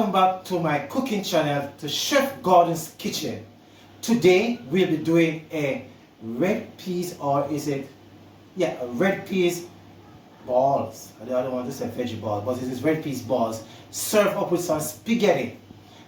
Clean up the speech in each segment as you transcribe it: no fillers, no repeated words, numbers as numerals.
Welcome back to my cooking channel, to Chef Gordon's Kitchen. Today we'll be doing a red peas, or is it, yeah, red peas balls. I don't want to say veggie balls, but it is red peas balls served up with some spaghetti.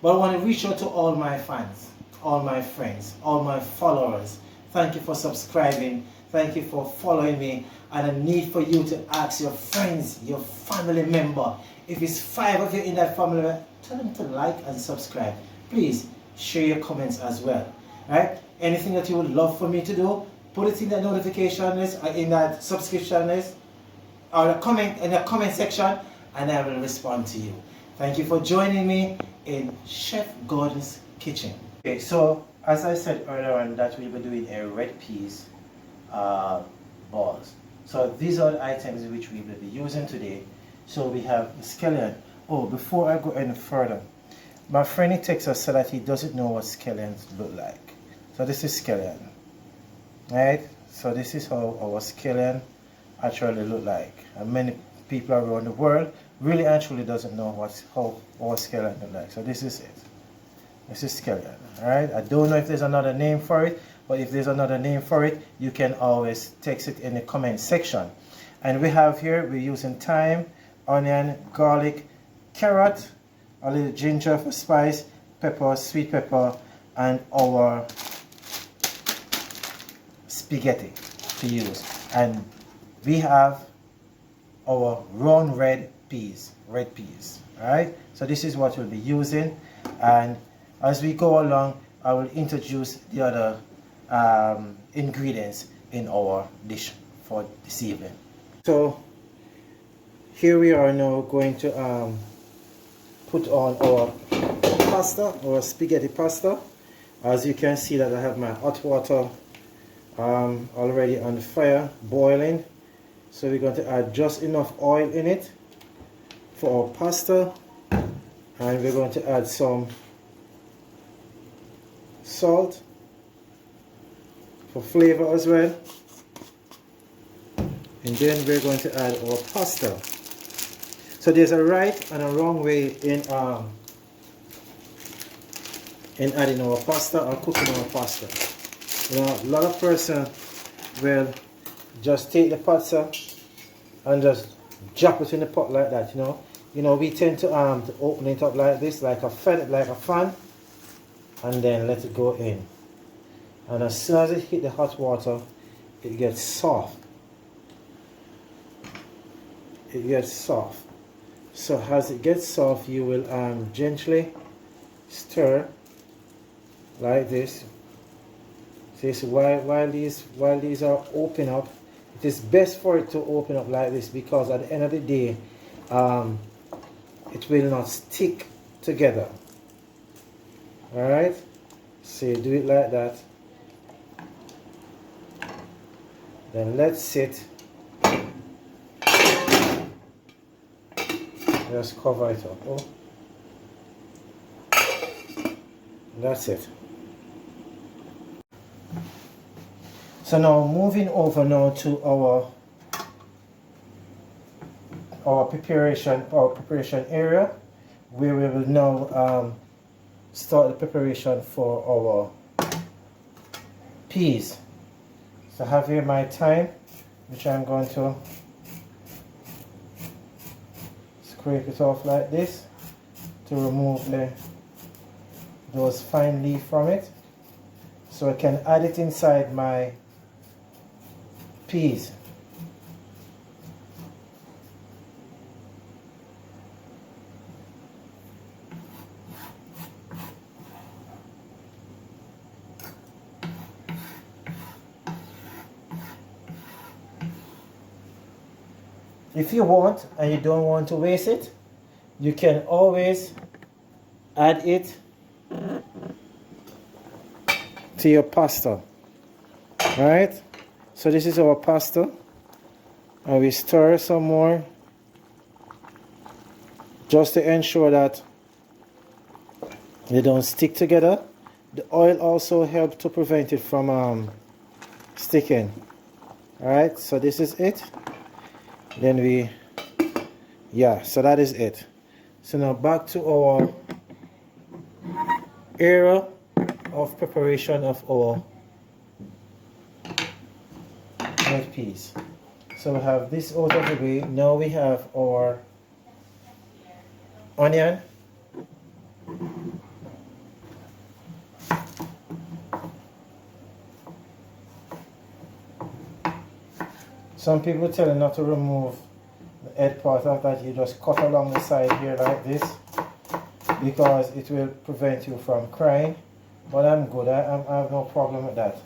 But I want to reach out to all my fans, all my friends, all my followers. Thank you for subscribing. Thank you for following me. And I need for you to ask your friends, your family member. If it's 5 of you in that family, tell them to like and subscribe. Please share your comments as well. Right? Anything that you would love for me to do, put it in that notification list, or in that subscription list, or in the comment section, and I will respond to you. Thank you for joining me in Chef Gordon's Kitchen. Okay, so as I said earlier on, that we'll be doing a red peas balls. So these are the items which we will be using today. So we have the scallion. Oh, before I go any further, my friend in Texas said that he doesn't know what scallions look like. So this is scallion, right? So this is how our scallion actually look like. And many people around the world really actually doesn't know how our scallion look like. So this is it. This is scallion, alright? I don't know if there's another name for it, but if there's another name for it, you can always text it in the comment section. And we have here, we're using thyme, onion, garlic, carrot, a little ginger for spice, pepper, sweet pepper, and our spaghetti to use. And we have our round red peas, alright? So this is what we'll be using, and as we go along, I will introduce the other ingredients in our dish for this evening. So here we are now going to put on our pasta, our spaghetti pasta. As you can see that I have my hot water already on the fire boiling. So we're going to add just enough oil in it for our pasta, and we're going to add some salt for flavor as well, and then we're going to add our pasta. So there's a right and a wrong way in adding our pasta or cooking our pasta. You know, a lot of person will just take the pasta and just drop it in the pot like that. You know, we tend to open it up like this, like a fan, and then let it go in. And as soon as it hit the hot water, it gets soft. It gets soft. So as it gets soft, you will gently stir like this. See, so while these are open up, it is best for it to open up like this, because at the end of the day, it will not stick together. Alright, so you do it like that. Then let's sit. Just cover it up. Oh, that's it. So now moving over now to our preparation area, where we will now start the preparation for our peas. So I have here my thyme, which I'm going to scrape it off like this to remove those fine leaf from it, so I can add it inside my peas. If you want and you don't want to waste it, you can always add it to your pasta. Alright? So this is our pasta, and we stir some more just to ensure that they don't stick together. The oil also helps to prevent it from sticking. Alright, so this is it. Then so that is it. So now back to our era of preparation of our red peas. So we have this out of the way. Now we have our onion. Some people tell you not to remove the head part of that. You just cut along the side here like this, because it will prevent you from crying. But I'm good. I have no problem with that.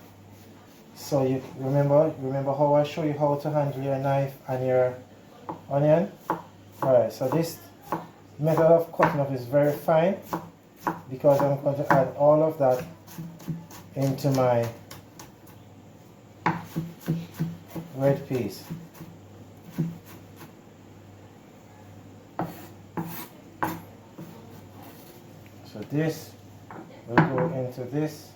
So you remember how I show you how to handle your knife and your onion? Alright, so this method of cutting up is very fine, because I'm going to add all of that into my red peas. So this will go into this.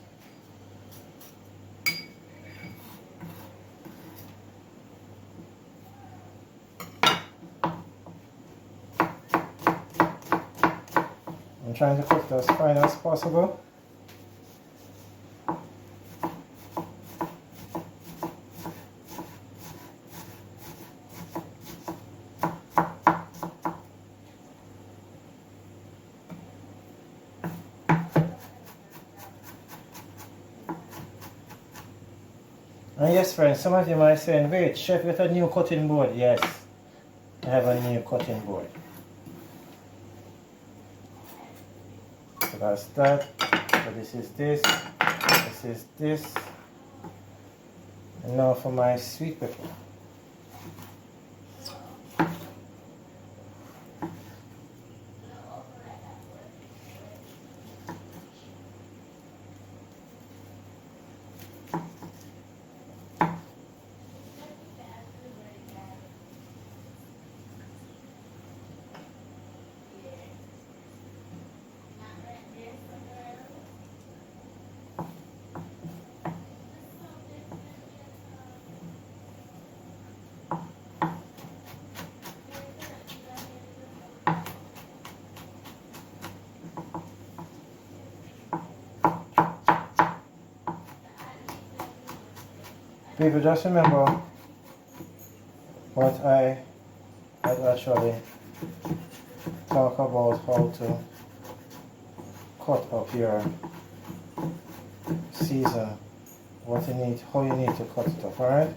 I'm trying to cook it as fine as possible. And yes, friends, some of you might say, wait, chef, you got a new cutting board. Yes, I have a new cutting board. So that's that. So this is this. This is this. And now for my sweet pepper. People, just remember what I had actually talk about, how to cut up your season, what you need, how you need to cut it up, alright?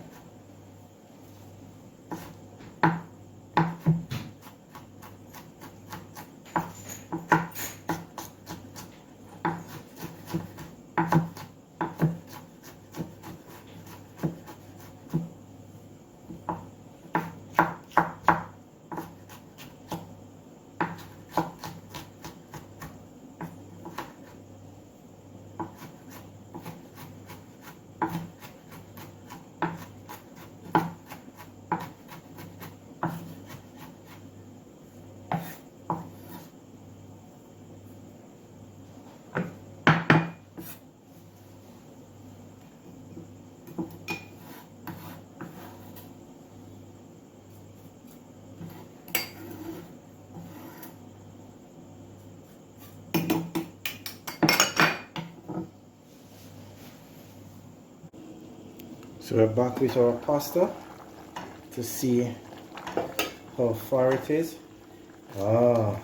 So we're back with our pasta to see how far it is. Ah,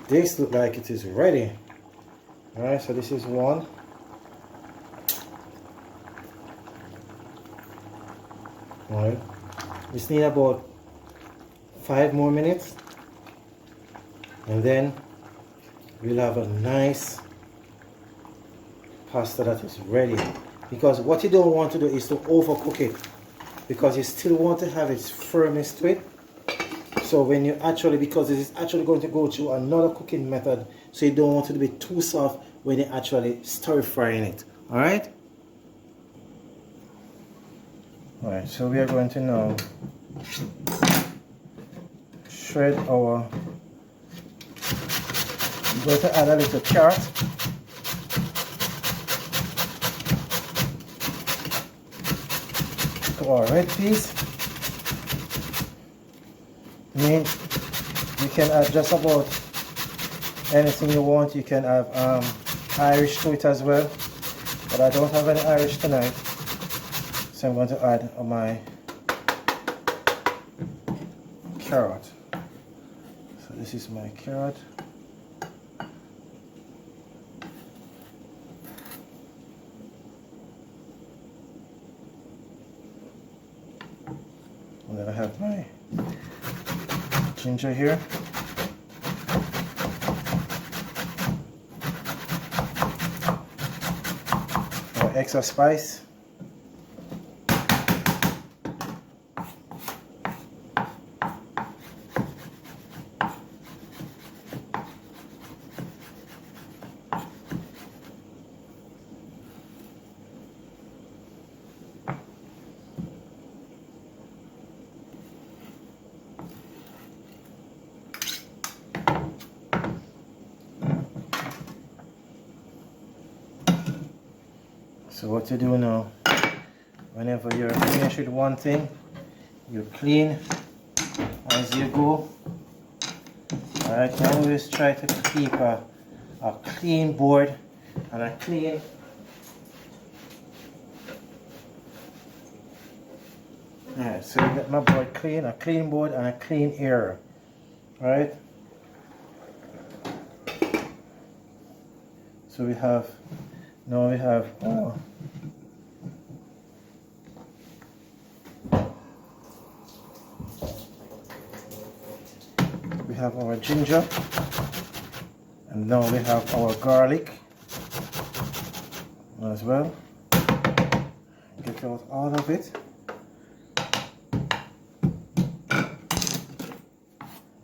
this looks like it is ready. Alright, so this is one. Alright, just need about 5 more minutes, and then we'll have a nice pasta that is ready. Because what you don't want to do is to overcook it, because you still want to have its firmness to it. So when you actually, because it is actually going to go through another cooking method, so you don't want it to be too soft when you actually stir frying it. Alright? Alright, so we are going to now shred our, we're going to add a little carrot. Our red peas. I mean, you can add just about anything you want. You can have Irish to it as well, but I don't have any Irish tonight, so I'm going to add my carrot. So this is my carrot. And then I have my ginger here. My extra spice. So what you do now, whenever you're finished with one thing, you clean as you go. Alright, I always try to keep a clean board and a clean Alright, so you get my board clean, a clean board and a clean area. Alright. So we have we have our ginger, and now we have our garlic as well. Get out all of it.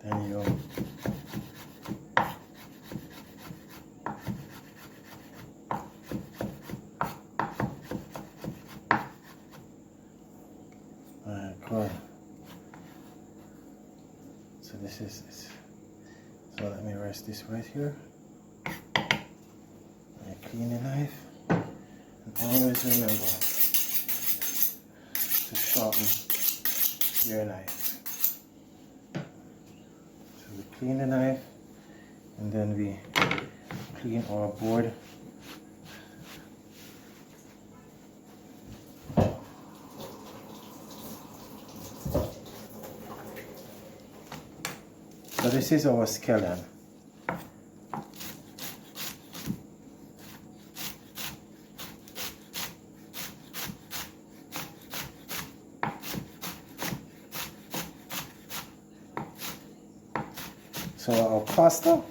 Then you Good. So this is this. So let me rest this right here. I clean the knife. And always remember to sharpen your knife. So we clean the knife and then we clean our board. So this is our scallion. So our pasta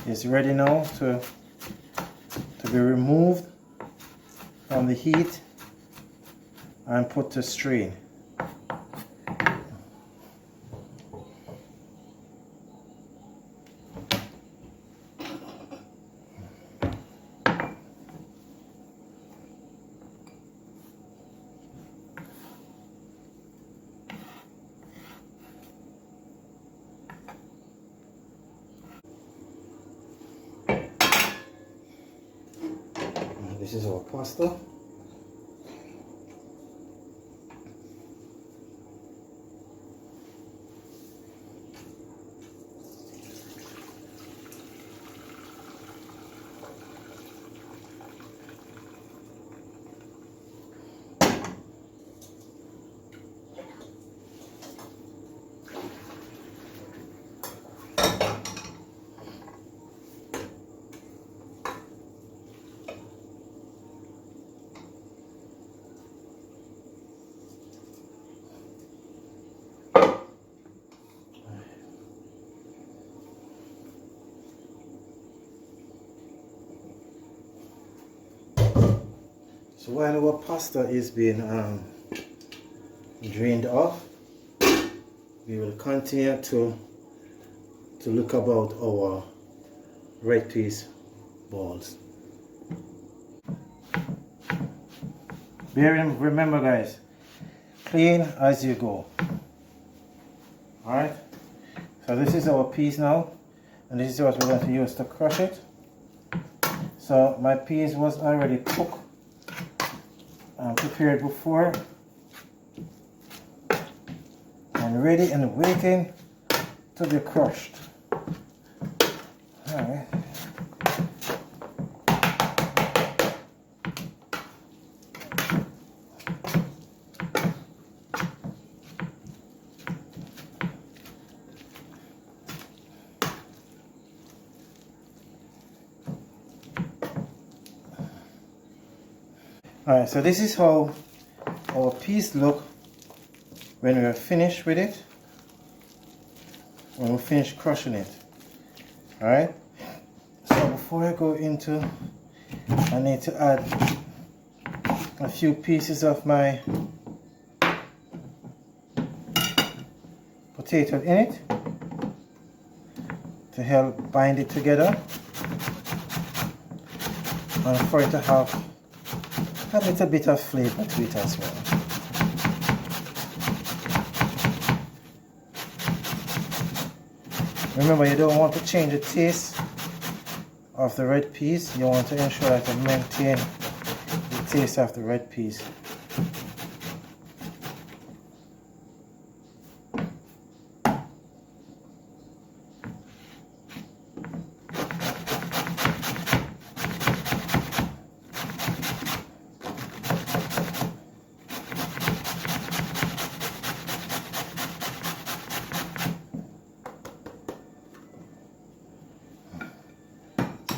is ready now to be removed from the heat and put to strain. This is our pasta. So while our pasta is being drained off, we will continue to look about our red peas balls. Remember guys, clean as you go. Alright, so this is our peas now, and this is what we're going to use to crush it. So my peas was already cooked and prepared before and ready and waiting to be crushed. Alright. Alright, so this is how our piece look when we are finished with it, when we finish crushing it. Alright, so before I go into, I need to add a few pieces of my potato in it to help bind it together and for it to have a little bit of flavor to it as well. Remember, you don't want to change the taste of the red peas. You want to ensure that you maintain the taste of the red peas.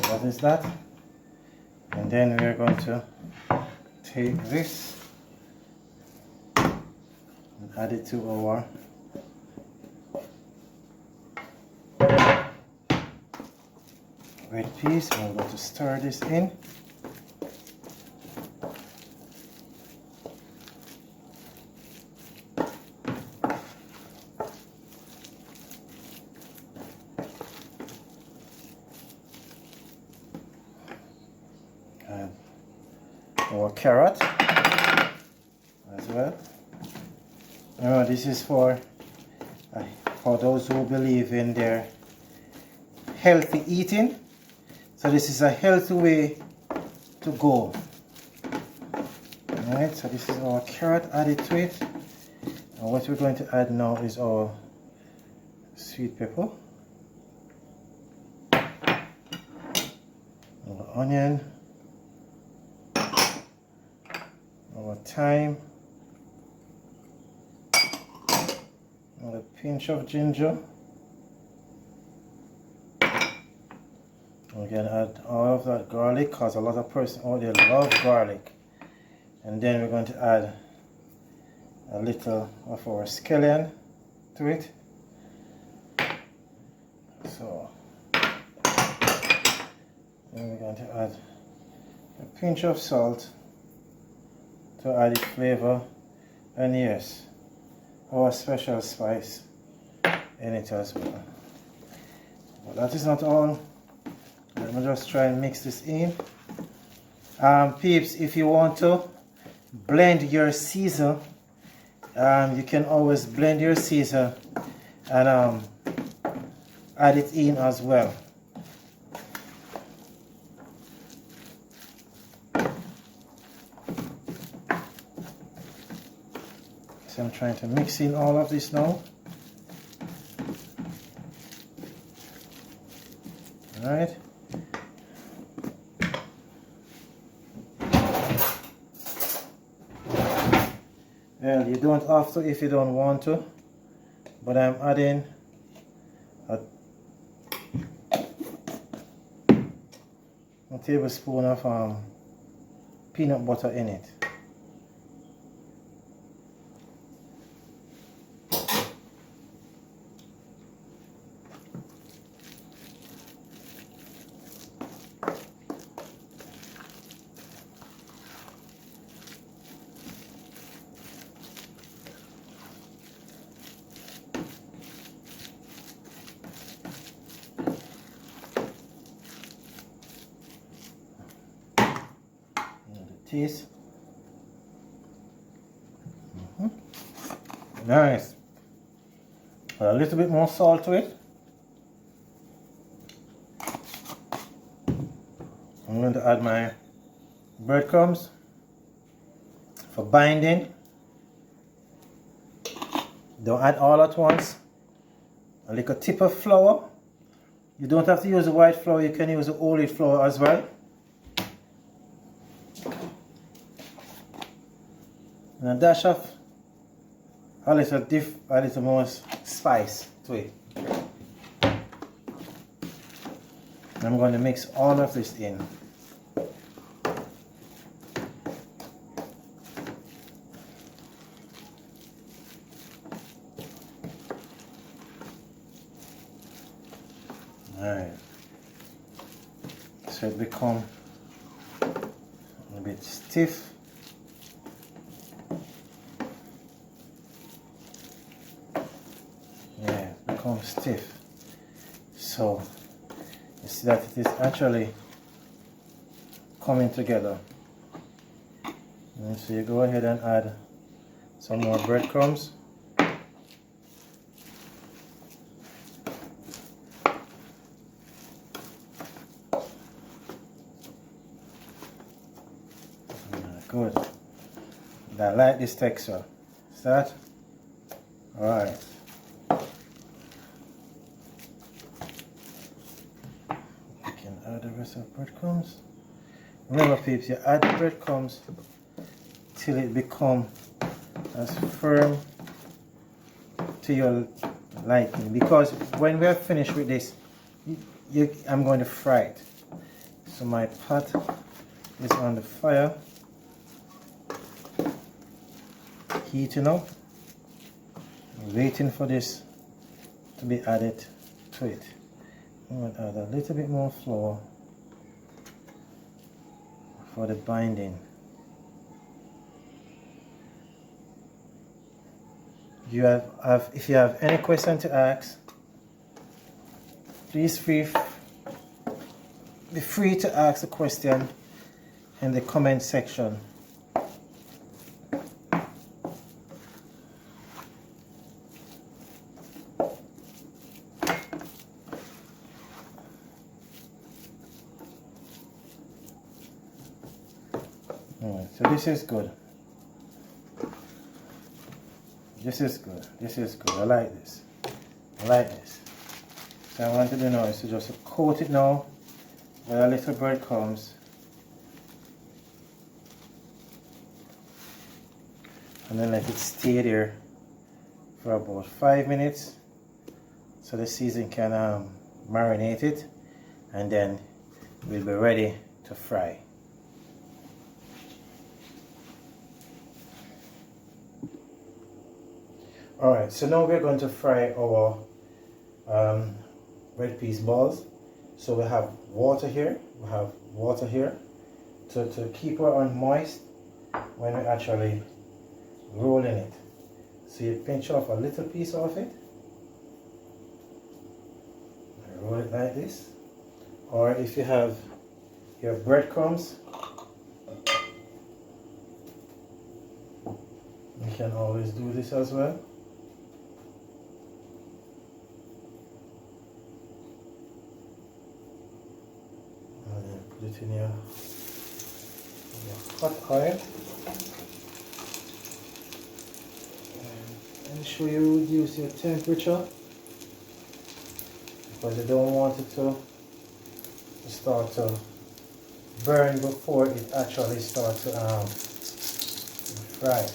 That is that, and then we are going to take this and add it to our red peas. We're going to stir this in. Our carrot as well. This is for those who believe in their healthy eating. So this is a healthy way to go. Alright, so this is our carrot added to it. And what we're going to add now is our sweet pepper, our onion, our thyme, and a pinch of ginger. We're going to add all of that garlic because a lot of person out there love garlic. And then we're going to add a little of our scallion to it. So then we're going to add a pinch of salt to add its flavor, and yes, our special spice in it as well. But that is not all. Let me just try and mix this in. Peeps, if you want to blend your Caesar, you can always blend your Caesar and add it in as well. So I'm trying to mix in all of this now. Alright. Well, you don't have to if you don't want to, but I'm adding a tablespoon of peanut butter in it. Taste. Nice. A little bit more salt to it. I'm going to add my breadcrumbs for binding. Don't add all at once. A little tip of flour You don't have to use the white flour, you can use the whole wheat flour as well. And a dash of a little more spice to it. I'm going to mix all of this in. Alright, so it become a bit stiff. Yeah, it becomes stiff. So you see that it is actually coming together. And so you go ahead and add some more breadcrumbs. Good. I like this texture. Start. Alright. You can add the rest of breadcrumbs. Remember peeps, you add the breadcrumbs till it become as firm to your liking, because when we are finished with this, I'm going to fry it. So my pot is on the fire, heating up, waiting for this to be added to it. I'm going to add a little bit more flour for the binding. If you have any question to ask, please be free to ask a question in the comment section. So this is good. This is good. This is good. I like this. I like this. So I want to do now is to just coat it now with a little breadcrumbs. And then let it stay there for about 5 minutes so the season can marinate it, and then we'll be ready to fry. Alright, so now we're going to fry our red peas balls. So we have water here, to keep it on moist when we're actually rolling it. So you pinch off a little piece of it, and roll it like this. Or if you have your breadcrumbs, you can always do this as well. Put it in your hot oil, and ensure you reduce your temperature, because you don't want it to start to burn before it actually starts to fry.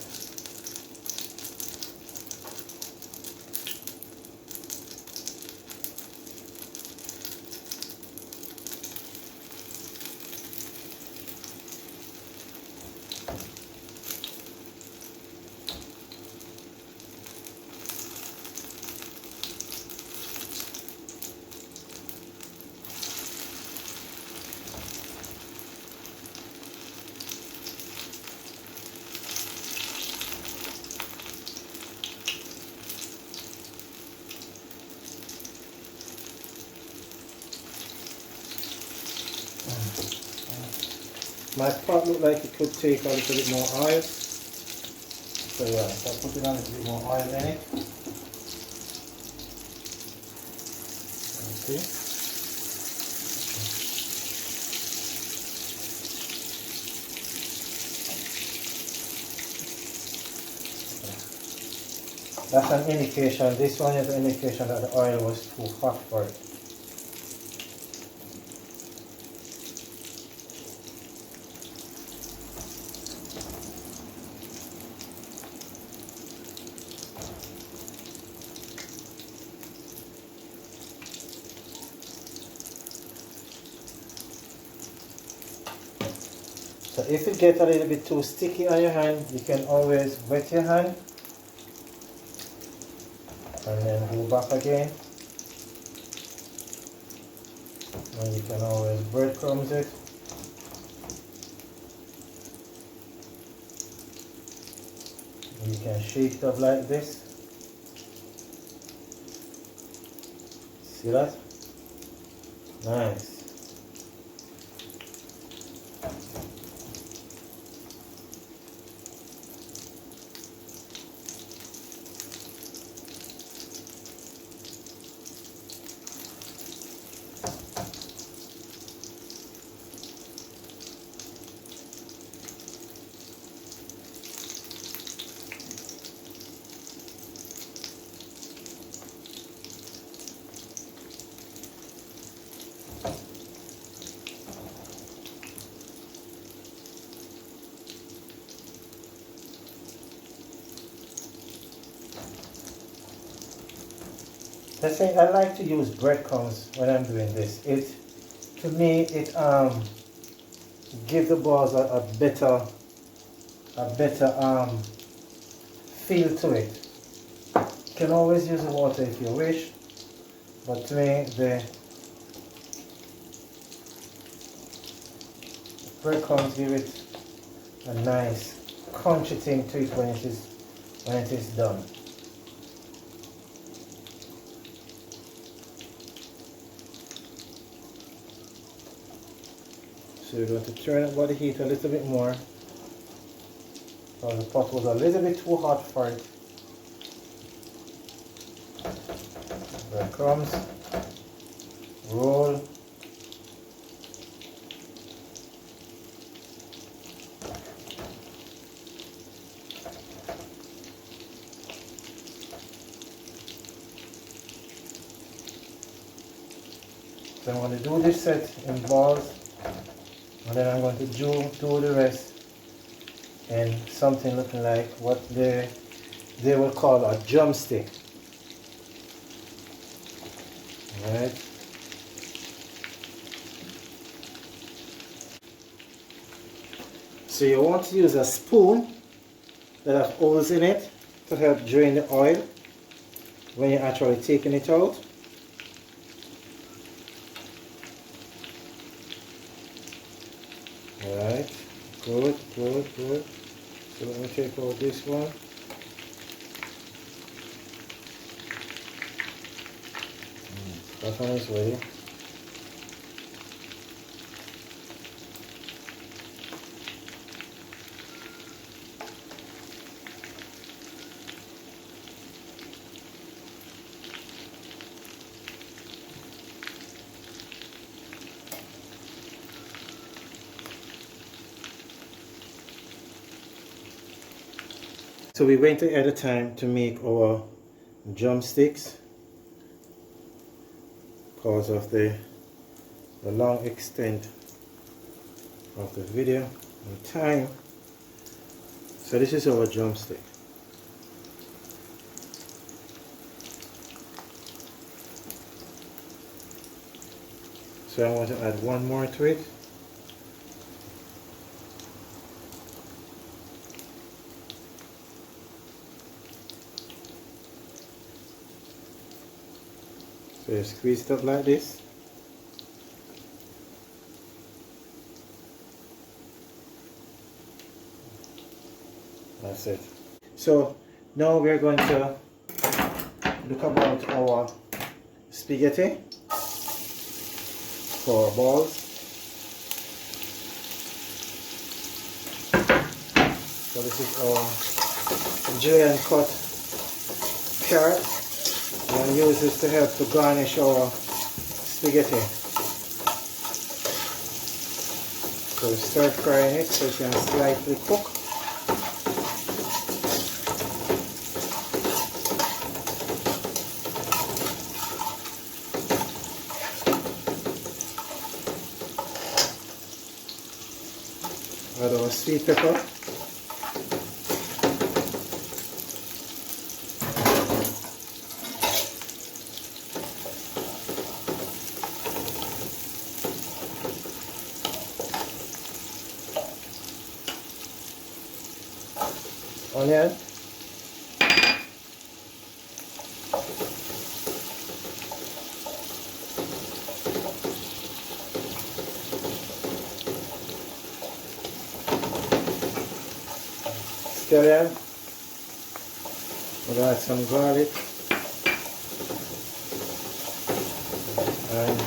My pot looked like it could take a little bit more oil. So yeah, so I put it on a little bit more oil in it. See? That's an indication, this one is an indication that the oil was too hot for it. if it gets a little bit too sticky on your hand, you can always wet your hand and then go back again. And you can always breadcrumbs it. You can shake it up like this. See that? Nice. Let's say I like to use breadcrumbs when I'm doing this. To me, it gives the balls a better feel to it. You can always use the water if you wish, but to me the breadcrumbs give it a nice crunchy thing to it when it is done. So we're going to turn up the heat a little bit more. The pot was a little bit too hot for it. Breadcrumbs, roll. So I'm going to do this set in balls. And then I'm going to do the rest in something looking like what they will call a drumstick. Alright. So you want to use a spoon that has holes in it to help drain the oil when you're actually taking it out. Alright, good. So let me take out this one. That one is ready. So we went ahead of time to make our drumsticks because of the long extent of the video and time. So this is our drumstick. So I want to add one more to it. So you squeeze it up like this. That's it. So now we're going to look about our spaghetti for our balls. So this is our julienne cut carrot. And use this to help to garnish our spaghetti. So start frying it so it can slightly cook. Add our sweet pepper. onion. Scallion. We'll add some garlic and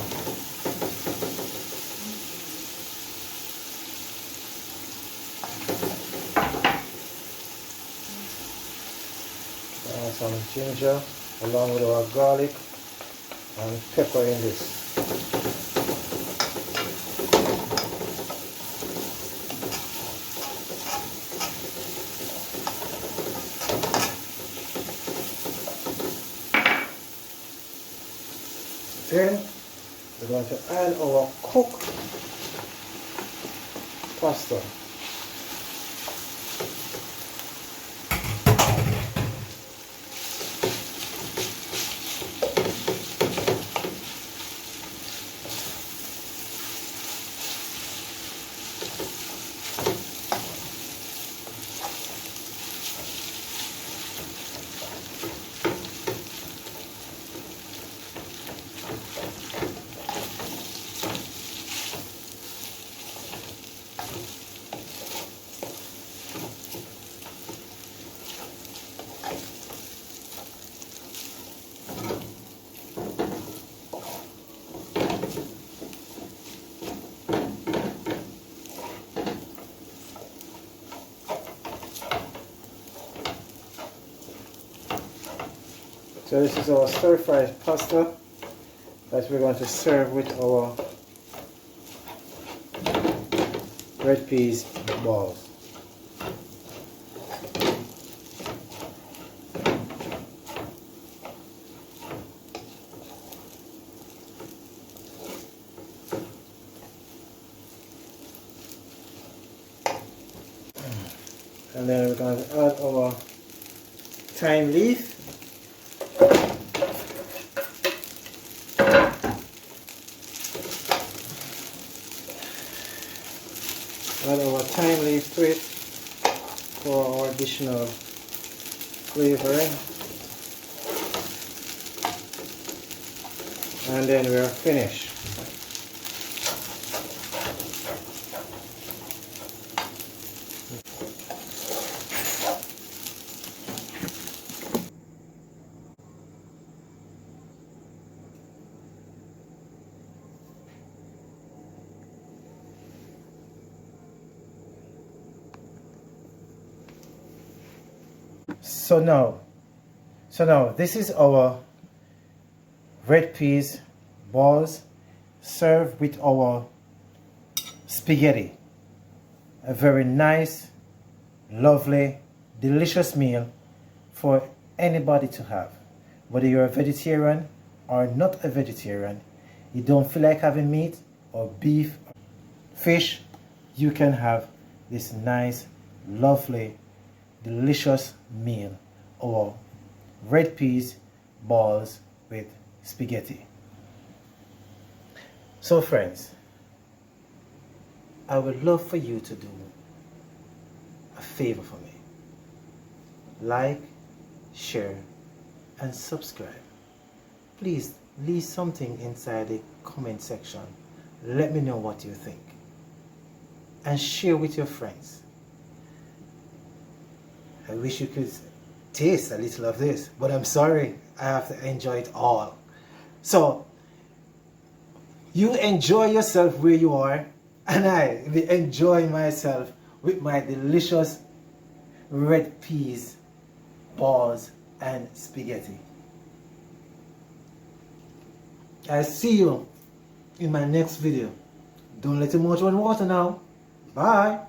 some ginger along with our garlic and pepper in this. Then we're going to add our cooked pasta. So this is our stir-fried pasta that we're going to serve with our red peas balls. And then we're going to add our thyme leaf. Add our thyme leaf to it for our additional flavoring. And then we're finished. So now this is our red peas balls served with our spaghetti. A very nice, lovely, delicious meal for anybody to have. Whether you're a vegetarian or not a vegetarian, you don't feel like having meat or beef, fish, you can have this nice, lovely, delicious meal or red peas balls with spaghetti. So friends, I would love for you to do a favor for me. Like, share, and subscribe. Please leave something inside the comment section. Let me know what you think. And share with your friends. I wish you could taste a little of this, but I'm sorry, I have to enjoy it all. So, you enjoy yourself where you are, and I will enjoy myself with my delicious red peas, balls, and spaghetti. I'll see you in my next video. Don't let too much run water now. Bye.